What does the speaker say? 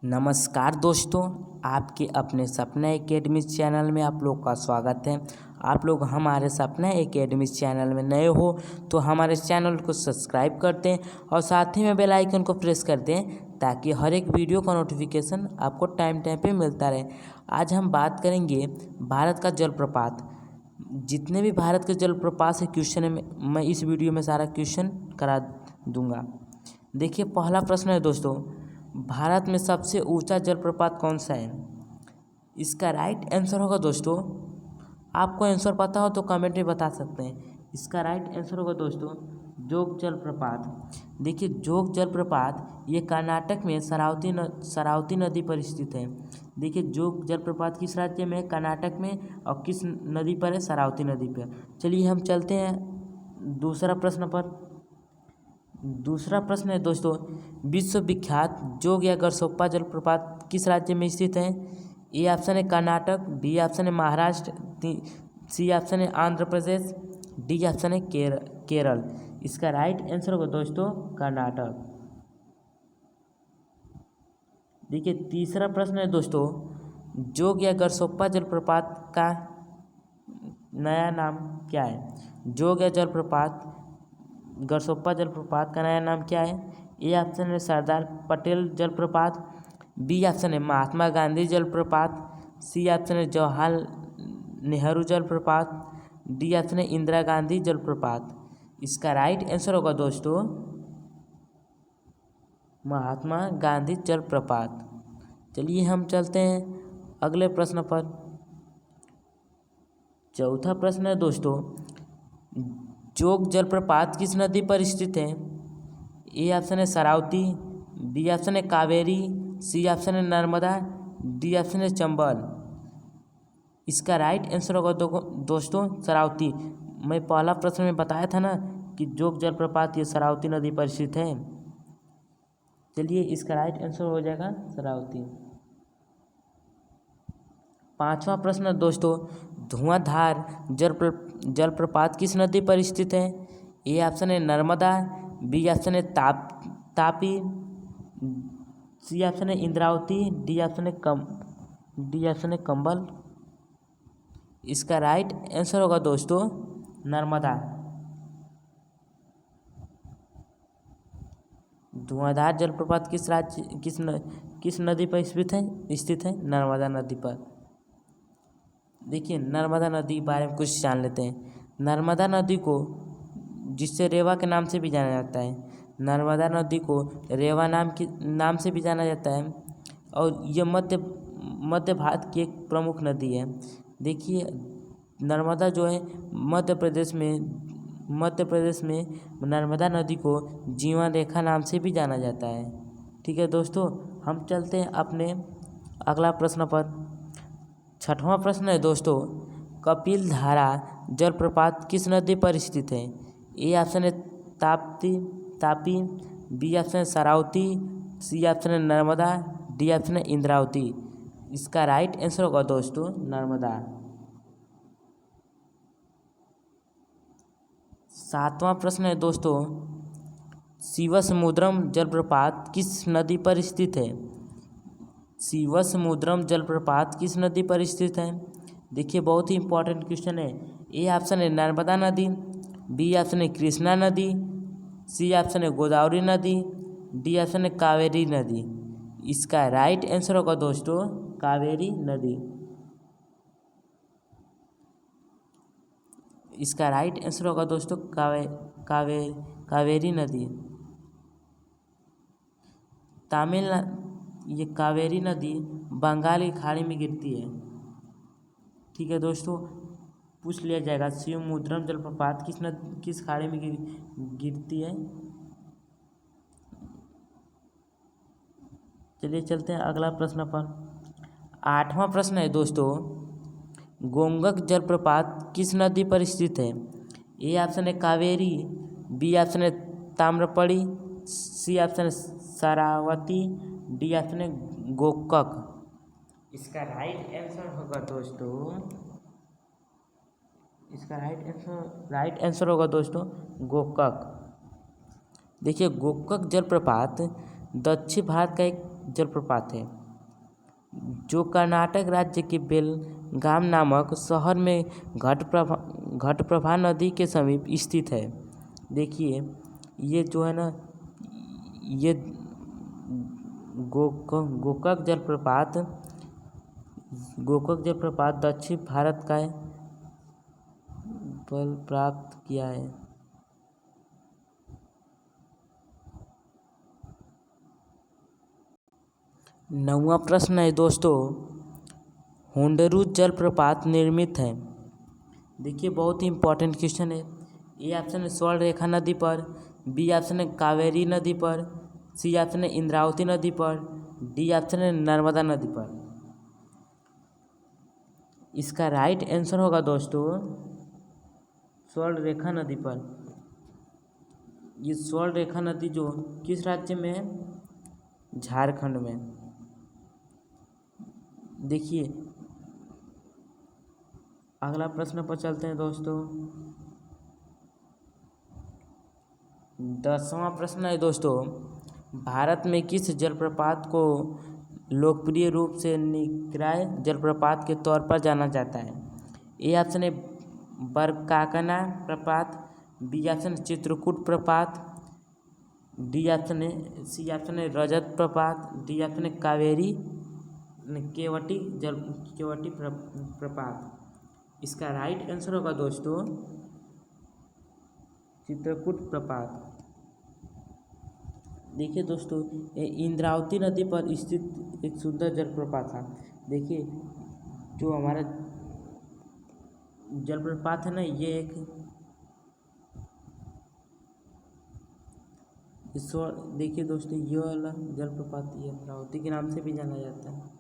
नमस्कार दोस्तों, आपके अपने सपना एकेडमी चैनल में आप लोग का स्वागत है। आप लोग हमारे सपना एकेडमी चैनल में नए हो तो हमारे चैनल को सब्सक्राइब कर दें और साथ ही में बेल आइकन को प्रेस कर दें ताकि हर एक वीडियो का नोटिफिकेशन आपको टाइम टाइम पे मिलता रहे। आज हम बात करेंगे भारत का जलप्रपात। जितने भी भारत के जलप्रपात से क्वेश्चन है मैं इस वीडियो में सारा क्वेश्चन करा दूंगा। देखिए, पहला प्रश्न है दोस्तों, भारत में सबसे ऊंचा जलप्रपात कौन सा है? इसका राइट आंसर होगा दोस्तों, आपको आंसर पता हो तो कमेंट में बता सकते हैं। इसका राइट आंसर होगा दोस्तों जोग जलप्रपात। देखिए, जोग जलप्रपात ये कर्नाटक में शरावती नदी पर स्थित है। देखिए, जोग जलप्रपात किस राज्य में है? कर्नाटक में। और किस नदी पर है? शरावती नदी पर। चलिए हम चलते हैं दूसरा प्रश्न पर। दूसरा प्रश्न है दोस्तों, विश्व विख्यात जोग या गरसोप्पा जलप्रपात किस राज्य में स्थित है? ए ऑप्शन है कर्नाटक, बी ऑप्शन है महाराष्ट्र, सी ऑप्शन है आंध्र प्रदेश, डी ऑप्शन है केरल। इसका राइट आंसर होगा दोस्तों कर्नाटक। देखिए, तीसरा प्रश्न है दोस्तों, जोग या गरसोप्पा जलप्रपात का नया नाम क्या है? जोग या गरसोप्पा जलप्रपात का नया नाम क्या है? ए ऑप्शन है सरदार पटेल जलप्रपात, बी ऑप्शन है महात्मा गांधी जलप्रपात, सी ऑप्शन है जवाहरलाल नेहरू जलप्रपात, डी ऑप्शन है इंदिरा गांधी जलप्रपात। इसका राइट आंसर होगा दोस्तों महात्मा गांधी जलप्रपात। चलिए हम चलते हैं अगले प्रश्न पर। चौथा प्रश्न है दोस्तों, जोग जलप्रपात किस नदी पर स्थित है? ए ऑप्शन है शरावती, बी ऑप्शन है कावेरी, सी ऑप्शन है नर्मदा, डी ऑप्शन है चंबल। इसका राइट आंसर होगा दोस्तों शरावती। मैं पहला प्रश्न में बताया था ना कि जोग जलप्रपात ये शरावती नदी पर स्थित है। चलिए, इसका राइट आंसर हो जाएगा शरावती। पांचवा प्रश्न दोस्तों, धुआंधार जलप्रपात किस नदी पर स्थित है? ए ऑप्शन है नर्मदा, बी ऑप्शन है तापी, सी ऑप्शन है इंद्रावती, डी ऑप्शन है कंबल। इसका राइट आंसर होगा दोस्तों नर्मदा। धुआंधार जलप्रपात किस नदी पर स्थित है? नर्मदा नदी पर। देखिए, नर्मदा नदी के बारे में कुछ जान लेते हैं। नर्मदा नदी को जिससे रेवा के नाम से भी जाना जाता है, नर्मदा नदी को रेवा नाम से भी जाना जाता है और यह मध्य भारत की एक प्रमुख नदी है। देखिए, नर्मदा जो है मध्य प्रदेश में नर्मदा नदी को जीवन रेखा नाम से भी जाना जाता है। ठीक है दोस्तों, हम चलते हैं अपने अगला प्रश्न पर। छठवां प्रश्न है दोस्तों, कपिल धारा जलप्रपात किस नदी पर स्थित है? ए ऑप्शन है तापी, बी ऑप्शन है शरावती, सी ऑप्शन है नर्मदा, डी ऑप्शन है इंद्रावती। इसका राइट आंसर होगा दोस्तों नर्मदा। सातवां प्रश्न है दोस्तों, शिवसमुद्रम जलप्रपात किस नदी पर स्थित है? शिवसमुद्रम जलप्रपात किस नदी पर स्थित है? देखिए, बहुत ही इंपॉर्टेंट क्वेश्चन है। ए ऑप्शन है नर्मदा नदी, बी ऑप्शन है कृष्णा नदी, सी ऑप्शन है गोदावरी नदी, डी ऑप्शन है कावेरी नदी। इसका राइट आंसर होगा दोस्तों कावेरी नदी। इसका राइट आंसर होगा दोस्तों कावेरी नदी। ये कावेरी नदी बंगाल की खाड़ी में गिरती है। ठीक है दोस्तों, पूछ लिया जाएगा शिवमुद्रम जलप्रपात किस खाड़ी में गिरती है। चलिए चलते हैं अगला प्रश्न पर। आठवां प्रश्न है दोस्तों, गोंगक जलप्रपात किस नदी पर स्थित है? ए ऑप्शन है कावेरी, बी ऑप्शन है ताम्रपड़ी, सी ऑप्शन है शरावती, डी ऑप्शन है गोकक। इसका राइट आंसर होगा दोस्तों गोकक। देखिए, गोकक जलप्रपात दक्षिण भारत का एक जलप्रपात है जो कर्नाटक राज्य के बेलगाम नामक शहर में घटप्रभा नदी के समीप स्थित है। देखिए ये जो है ना, ये गोकक जलप्रपात दक्षिण भारत का बल प्राप्त किया है। नौवां प्रश्न है दोस्तों, होंडरू जलप्रपात निर्मित है। देखिए बहुत ही इम्पोर्टेंट क्वेश्चन है। ए ऑप्शन है स्वर्ण रेखा नदी पर, बी ऑप्शन है कावेरी नदी पर, सी ऑप्शन है इंद्रावती नदी पर, डी ऑप्शन है नर्मदा नदी पर। इसका राइट आंसर होगा दोस्तों स्वर्ण रेखा नदी पर। ये स्वर्ण रेखा नदी जो किस राज्य में है? झारखंड में। देखिए अगला प्रश्न पर चलते हैं दोस्तों। 10वां प्रश्न है दोस्तों, भारत में किस जलप्रपात को लोकप्रिय रूप से निकाय जलप्रपात के तौर पर जाना जाता है? ए ऑप्शन है बरकाकना प्रपात, बी ऑप्शन है चित्रकूट प्रपात, डी ऑप्शन है सी ऑप्शन है रजत प्रपात, डी ऑप्शन है कावेरी केवटी प्रपात। इसका राइट आंसर होगा दोस्तों चित्रकूट प्रपात। देखिए दोस्तों ये इंद्रावती नदी पर स्थित एक सुंदर जलप्रपात है। देखिए जो हमारा जलप्रपात है ना, ये एक देखिए दोस्तों ये वाला जलप्रपात ये इंद्रावती के नाम से भी जाना जाता है।